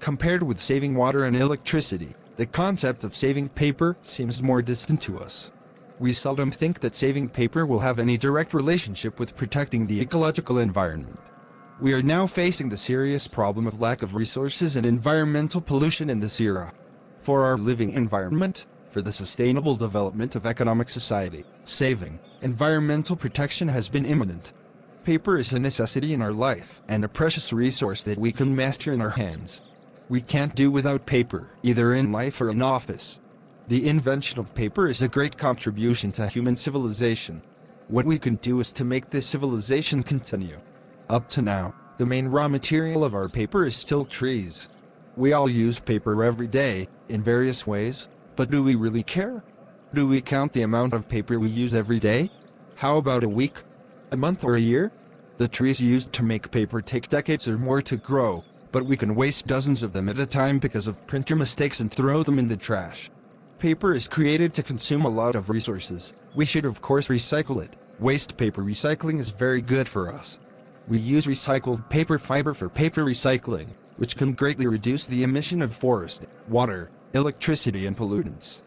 Compared with saving water and electricity, the concept of saving paper seems more distant to us. We seldom think that saving paper will have any direct relationship with protecting the ecological environment. We are now facing the serious problem of lack of resources and environmental pollution in this era. For our living environment, for the sustainable development of economic society, saving environmental protection has been imminent. Paper is a necessity in our life and a precious resource that we can master in our hands. We can't do without paper, either in life or in office. The invention of paper is a great contribution to human civilization. What we can do is to make this civilization continue. Up to now, the main raw material of our paper is still trees. We all use paper every day, in various ways, but do we really care? Do we count the amount of paper we use every day? How about a week? A month or a year? The trees used to make paper take decades or more to grow, but we can waste dozens of them at a time because of printer mistakes and throw them in the trash. Paper is created to consume a lot of resources. We should of course recycle it. Waste paper recycling is very good for us. We use recycled paper fiber for paper recycling, which can greatly reduce the emission of forest, water, electricity and pollutants.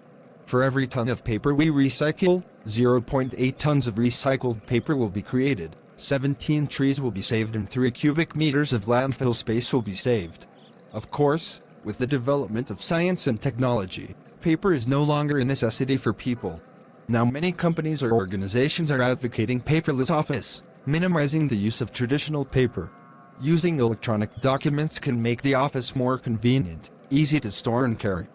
For every ton of paper we recycle, 0.8 tons of recycled paper will be created, 17 trees will be saved and 3 cubic meters of landfill space will be saved. Of course, with the development of science and technology, paper is no longer a necessity for people. Now many companies or organizations are advocating paperless office, minimizing the use of traditional paper. Using electronic documents can make the office more convenient, easy to store and carry.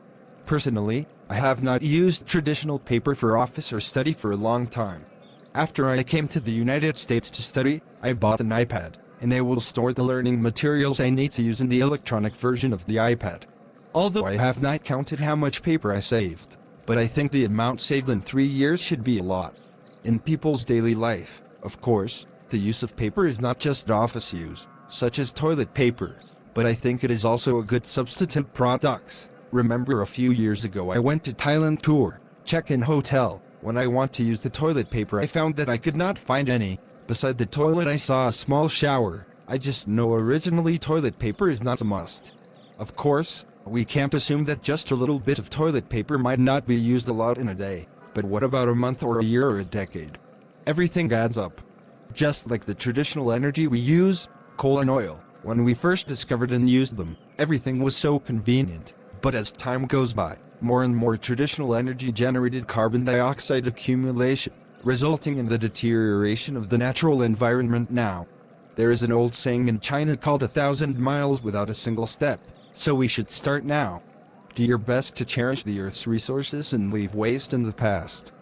Personally, I have not used traditional paper for office or study for a long time. After I came to the United States to study, I bought an iPad, and I will store the learning materials I need to use in the electronic version of the iPad. Although I have not counted how much paper I saved, but I think the amount saved in 3 years should be a lot. In people's daily life, of course, the use of paper is not just office use, such as toilet paper, but I think it is also a good substitute products. Remember a few years ago I went to Thailand tour, check-in hotel. When I want to use the toilet paper I found that I could not find any. Beside the toilet I saw a small shower. I just know originally toilet paper is not a must. Of course, we can't assume that just a little bit of toilet paper might not be used a lot in a day, but what about a month or a year or a decade? Everything adds up. Just like the traditional energy we use, coal and oil, when we first discovered and used them, everything was so convenient. But as time goes by, more and more traditional energy generated carbon dioxide accumulation, resulting in the deterioration of the natural environment now. There is an old saying in China called 1,000 miles without a single step, so we should start now. Do your best to cherish the Earth's resources and leave waste in the past.